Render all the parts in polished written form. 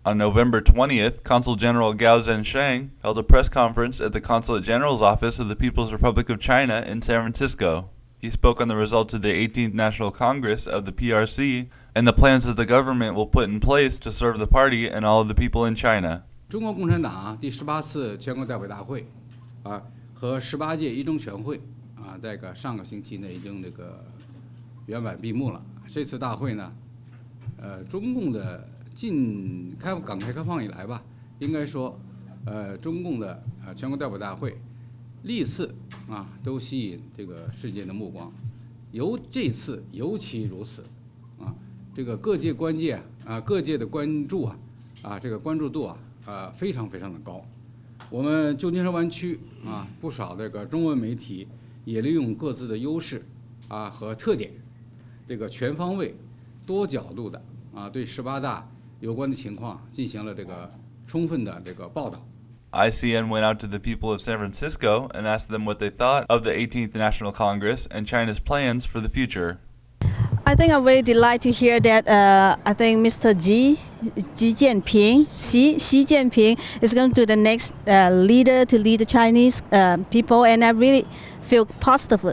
On November 20th, Consul General Gao Zhensheng held a press conference at the Consulate General's office of the People's Republic of China in San Francisco. He spoke on the results of the 18th National Congress of the PRC and the plans that the government will put in place to serve the party and all of the people in China. 中国共产党第18次全国代表大会和18届一中全会在上个星期呢已经圆满闭幕了。这次大会呢中共的港开放以来吧，应该说中共的全国代表大会历次都吸引这个世界的目光，这次尤其如此这个各界的关注这个关注度非常非常的高。我们旧金山湾区不少这个中文媒体也利用各自的优势和特点，这个全方位、多角度的对18大有关的情况进行了这个充分的这个报道。ICN went out to the people of San Francisco and asked them what they thought of the 18th National Congress and China's plans for the future. I think I'm very delighted to hear that I think Mr. Xi Jinping is going to be the next leader to lead the Chinese people, and I really feel positive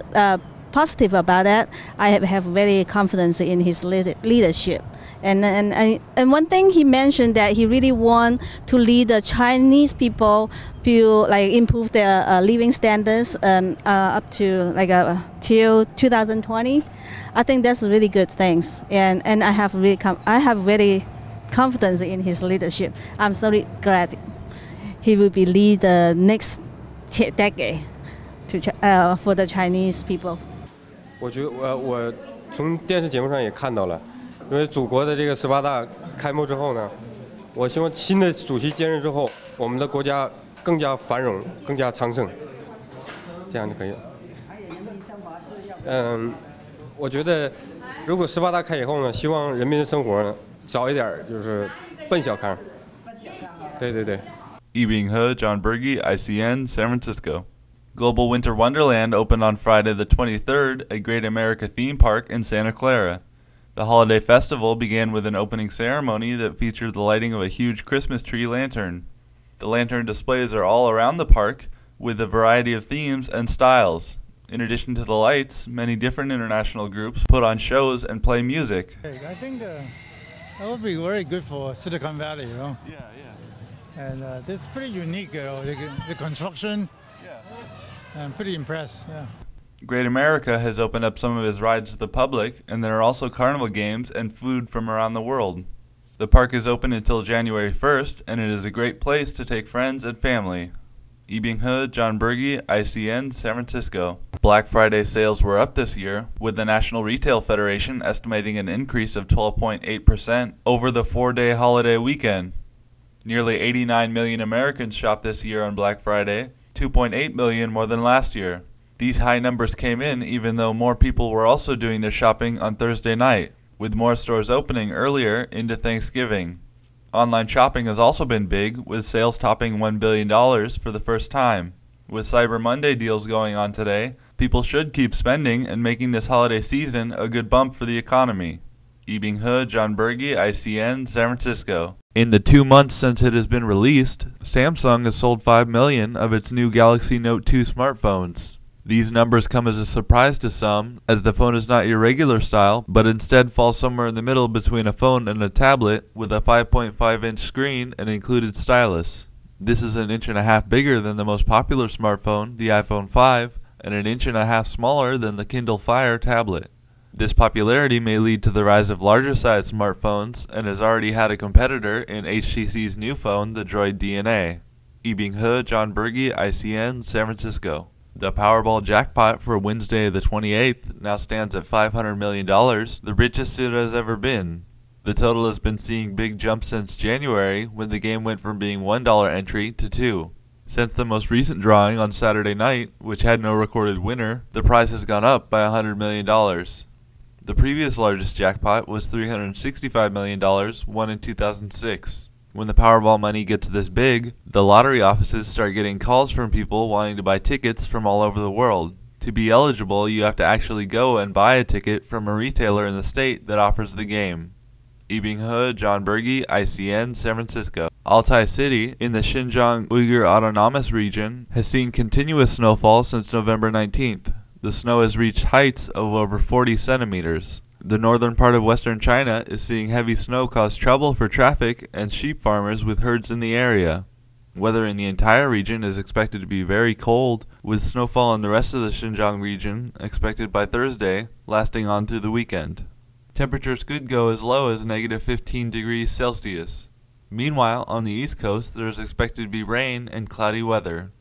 about that. I have very confidence in his leadership. And one thing he mentioned that he really want to lead the Chinese people to improve their living standards up to till 2020. I think that's really good things, and I have very confidence in his leadership. I'm so glad he will be lead the next decade for the Chinese people. 我觉得我从电视节目上也看到了。因为祖国的这个18大开幕之后呢，我希望新的主席接任之后，我们的国家更加繁荣、更加昌盛，这样就可以了。我觉得如果18大开以后呢，希望人民的生活呢少一点就是奔小康。对对对。Yibing He, John Berge, ICN, San Francisco. Global Winter Wonderland opened on Friday the 23rd at Great America Theme Park in Santa Clara. The holiday festival began with an opening ceremony that featured the lighting of a huge Christmas tree lantern. The lantern displays are all around the park with a variety of themes and styles. In addition to the lights, many different international groups put on shows and play music. I think that would be very good for Silicon Valley, you know. Yeah. And this is pretty unique, the construction. Yeah. I'm pretty impressed. Yeah. Great America has opened up some of his rides to the public, and there are also carnival games and food from around the world. The park is open until January 1st, and it is a great place to take friends and family. Yibing He, John Berge, ICN, San Francisco. Black Friday sales were up this year, with the National Retail Federation estimating an increase of 12.8% over the 4-day holiday weekend. Nearly 89 million Americans shopped this year on Black Friday, 2.8 million more than last year. These high numbers came in even though more people were also doing their shopping on Thursday night, with more stores opening earlier into Thanksgiving. Online shopping has also been big, with sales topping $1 billion for the first time. With Cyber Monday deals going on today, people should keep spending and making this holiday season a good bump for the economy. Yibing He, John Berge, ICN, San Francisco. In the 2 months since it has been released, Samsung has sold 5 million of its new Galaxy Note 2 smartphones. These numbers come as a surprise to some, as the phone is not your regular style, but instead falls somewhere in the middle between a phone and a tablet with a 5.5-inch screen and included stylus. This is 1.5 inches bigger than the most popular smartphone, the iPhone 5, and 1.5 inches smaller than the Kindle Fire tablet. This popularity may lead to the rise of larger-sized smartphones and has already had a competitor in HTC's new phone, the Droid DNA. Yibing He, John Berge, ICN, San Francisco. The Powerball jackpot for Wednesday the 28th now stands at $500 million, the richest it has ever been. The total has been seeing big jumps since January, when the game went from being $1 entry to $2. Since the most recent drawing on Saturday night, which had no recorded winner, the prize has gone up by $100 million. The previous largest jackpot was $365 million, won in 2006. When the Powerball money gets this big, the lottery offices start getting calls from people wanting to buy tickets from all over the world. To be eligible, you have to actually go and buy a ticket from a retailer in the state that offers the game. Ibinghe, John Berge, ICN, San Francisco. Altai City, in the Xinjiang Uyghur Autonomous Region, has seen continuous snowfall since November 19th. The snow has reached heights of over 40 centimeters. The northern part of western China is seeing heavy snow cause trouble for traffic and sheep farmers with herds in the area. Weather in the entire region is expected to be very cold, with snowfall in the rest of the Xinjiang region expected by Thursday, lasting on through the weekend. Temperatures could go as low as negative 15 degrees Celsius. Meanwhile, on the East Coast, there is expected to be rain and cloudy weather.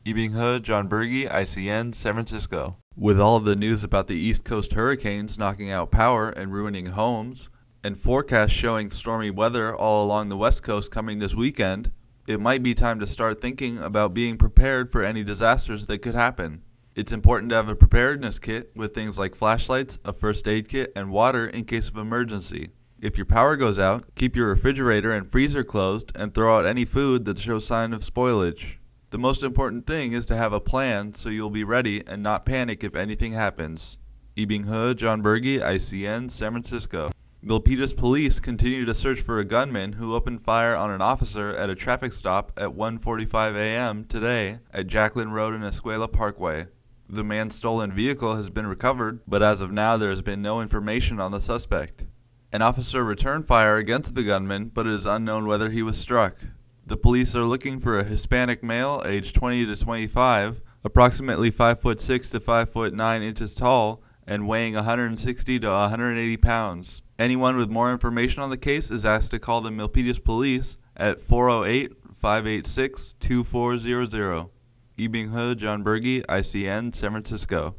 Ibinghe, John Berge, ICN, San Francisco. With all of the news about the East Coast hurricanes knocking out power and ruining homes, and forecasts showing stormy weather all along the West Coast coming this weekend, it might be time to start thinking about being prepared for any disasters that could happen. It's important to have a preparedness kit with things like flashlights, a first aid kit, and water in case of emergency. If your power goes out, keep your refrigerator and freezer closed and throw out any food that shows sign of spoilage. The most important thing is to have a plan so you'll be ready and not panic if anything happens. Ibinghe, John Berge, ICN, San Francisco. Milpitas police continue to search for a gunman who opened fire on an officer at a traffic stop at 1:45 a.m. today at Jacqueline Road and Escuela Parkway. The man's stolen vehicle has been recovered, but as of now there has been no information on the suspect. An officer returned fire against the gunman, but it is unknown whether he was struck. The police are looking for a Hispanic male aged 20 to 25, approximately 5'6" to 5'9" inches tall, and weighing 160 to 180 pounds. Anyone with more information on the case is asked to call the Milpitas Police at 408-586-2400. Ibinghe, John Berge, ICN, San Francisco.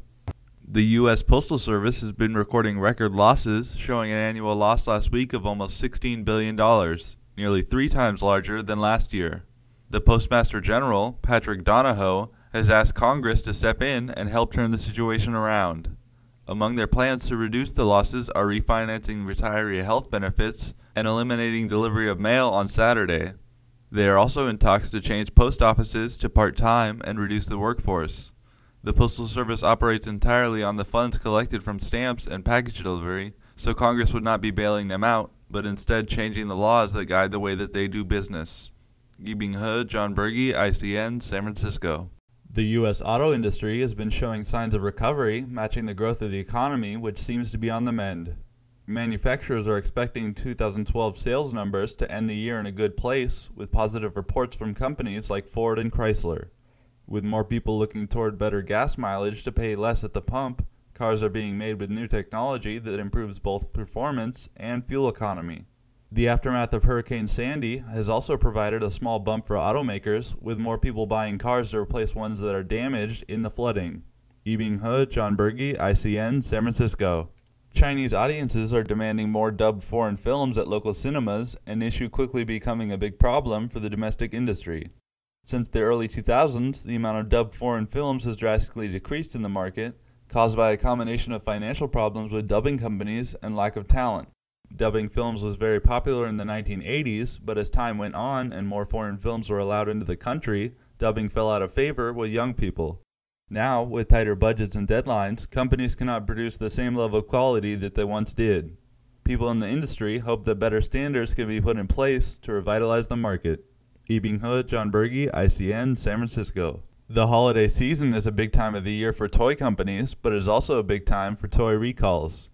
The U.S. Postal Service has been recording record losses, showing an annual loss last week of almost $16 billion, nearly 3 times larger than last year. The Postmaster General, Patrick Donahoe, has asked Congress to step in and help turn the situation around. Among their plans to reduce the losses are refinancing retiree health benefits and eliminating delivery of mail on Saturday. They are also in talks to change post offices to part-time and reduce the workforce. The Postal Service operates entirely on the funds collected from stamps and package delivery, so Congress would not be bailing them out, but instead changing the laws that guide the way that they do business. Ibinghe, John Berge, ICN, San Francisco. The U.S. auto industry has been showing signs of recovery, matching the growth of the economy, which seems to be on the mend. Manufacturers are expecting 2012 sales numbers to end the year in a good place, with positive reports from companies like Ford and Chrysler. With more people looking toward better gas mileage to pay less at the pump, cars are being made with new technology that improves both performance and fuel economy. The aftermath of Hurricane Sandy has also provided a small bump for automakers, with more people buying cars to replace ones that are damaged in the flooding. Ibinghe, John Berge, ICN, San Francisco. Chinese audiences are demanding more dubbed foreign films at local cinemas, an issue quickly becoming a big problem for the domestic industry. Since the early 2000s, the amount of dubbed foreign films has drastically decreased in the market, caused by a combination of financial problems with dubbing companies and lack of talent. Dubbing films was very popular in the 1980s, but as time went on and more foreign films were allowed into the country, dubbing fell out of favor with young people. Now, with tighter budgets and deadlines, companies cannot produce the same level of quality that they once did. People in the industry hope that better standards can be put in place to revitalize the market. Ibinghe, John Berge, ICN, San Francisco. The holiday season is a big time of the year for toy companies, but it is also a big time for toy recalls.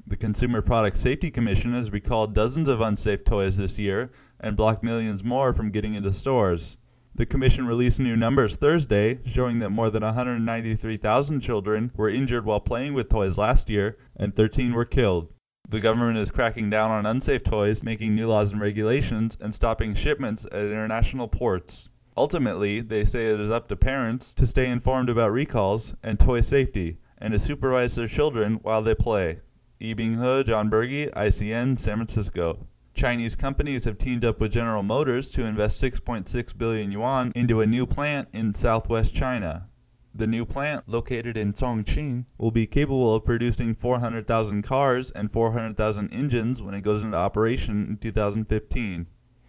The Consumer Product Safety Commission has recalled dozens of unsafe toys this year and blocked millions more from getting into stores. The Commission released new numbers Thursday, showing that more than 193,000 children were injured while playing with toys last year, and 13 were killed. The government is cracking down on unsafe toys, making new laws and regulations, and stopping shipments at international ports. Ultimately, they say it is up to parents to stay informed about recalls and toy safety, and to supervise their children while they play. Ibinghe, John Berge, ICN, San Francisco. Chinese companies have teamed up with General Motors to invest 6.6 billion yuan into a new plant in southwest China. The new plant, located in Chongqing, will be capable of producing 400,000 cars and 400,000 engines when it goes into operation in 2015.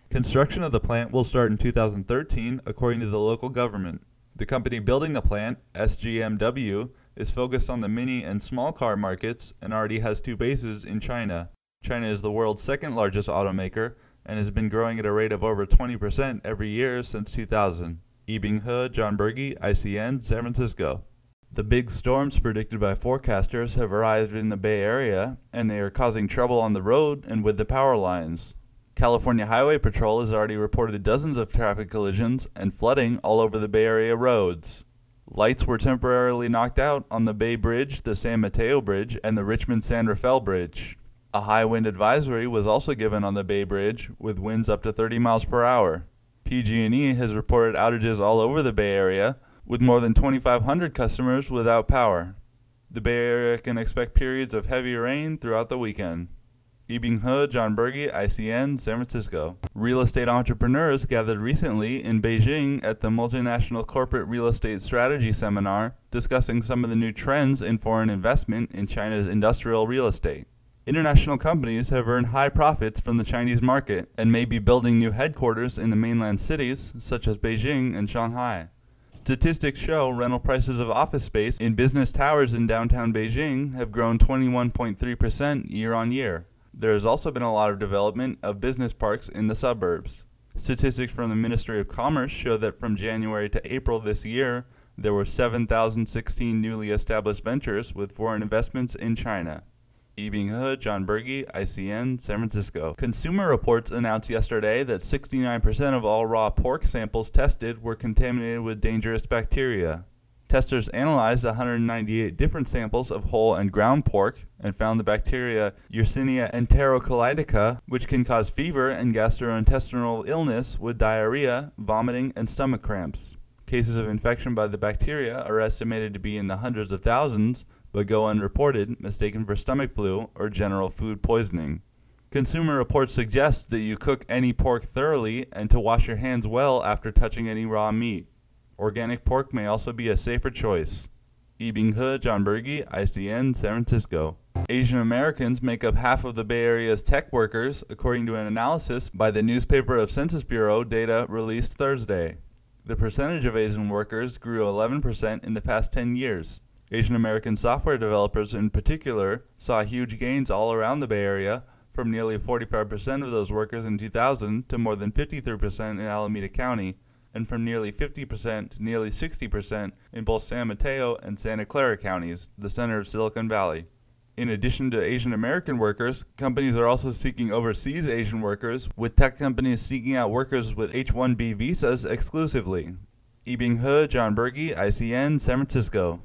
Construction of the plant will start in 2013, according to the local government. The company building the plant, SGMW, is focused on the mini and small car markets and already has 2 bases in China. China is the world's second largest automaker and has been growing at a rate of over 20% every year since 2000. Yibing He, John Berge, ICN, San Francisco. The big storms predicted by forecasters have arrived in the Bay Area, and they are causing trouble on the road and with the power lines. California Highway Patrol has already reported dozens of traffic collisions and flooding all over the Bay Area roads. Lights were temporarily knocked out on the Bay Bridge, the San Mateo Bridge, and the Richmond-San Rafael Bridge. A high wind advisory was also given on the Bay Bridge, with winds up to 30 miles per hour. PG&E has reported outages all over the Bay Area, with more than 2,500 customers without power. The Bay Area can expect periods of heavy rain throughout the weekend. Yibing He, John Berge, ICN, San Francisco. Real estate entrepreneurs gathered recently in Beijing at the Multinational Corporate Real Estate Strategy Seminar, discussing some of the new trends in foreign investment in China's industrial real estate. International companies have earned high profits from the Chinese market and may be building new headquarters in the mainland cities, such as Beijing and Shanghai. Statistics show rental prices of office space in business towers in downtown Beijing have grown 21.3% year on year. There has also been a lot of development of business parks in the suburbs. Statistics from the Ministry of Commerce show that from January to April this year, there were 7,016 newly established ventures with foreign investments in China. Yibing He, John Berge, ICN, San Francisco. Consumer Reports announced yesterday that 69% of all raw pork samples tested were contaminated with dangerous bacteria. Testers analyzed 198 different samples of whole and ground pork and found the bacteria Yersinia enterocolitica, which can cause fever and gastrointestinal illness with diarrhea, vomiting, and stomach cramps. Cases of infection by the bacteria are estimated to be in the hundreds of thousands, but go unreported, mistaken for stomach flu or general food poisoning. Consumer Reports suggest that you cook any pork thoroughly and to wash your hands well after touching any raw meat. Organic pork may also be a safer choice. Yibing He, John Berge, ICN, San Francisco. Asian Americans make up half of the Bay Area's tech workers, according to an analysis by the Newspaper of Census Bureau data released Thursday. The percentage of Asian workers grew 11% in the past 10 years. Asian American software developers in particular saw huge gains all around the Bay Area, from nearly 45% of those workers in 2000 to more than 53% in Alameda County, and from nearly 50% to nearly 60% in both San Mateo and Santa Clara counties, the center of Silicon Valley. In addition to Asian American workers, companies are also seeking overseas Asian workers, with tech companies seeking out workers with H-1B visas exclusively. Yibing He, John Berge, ICN, San Francisco.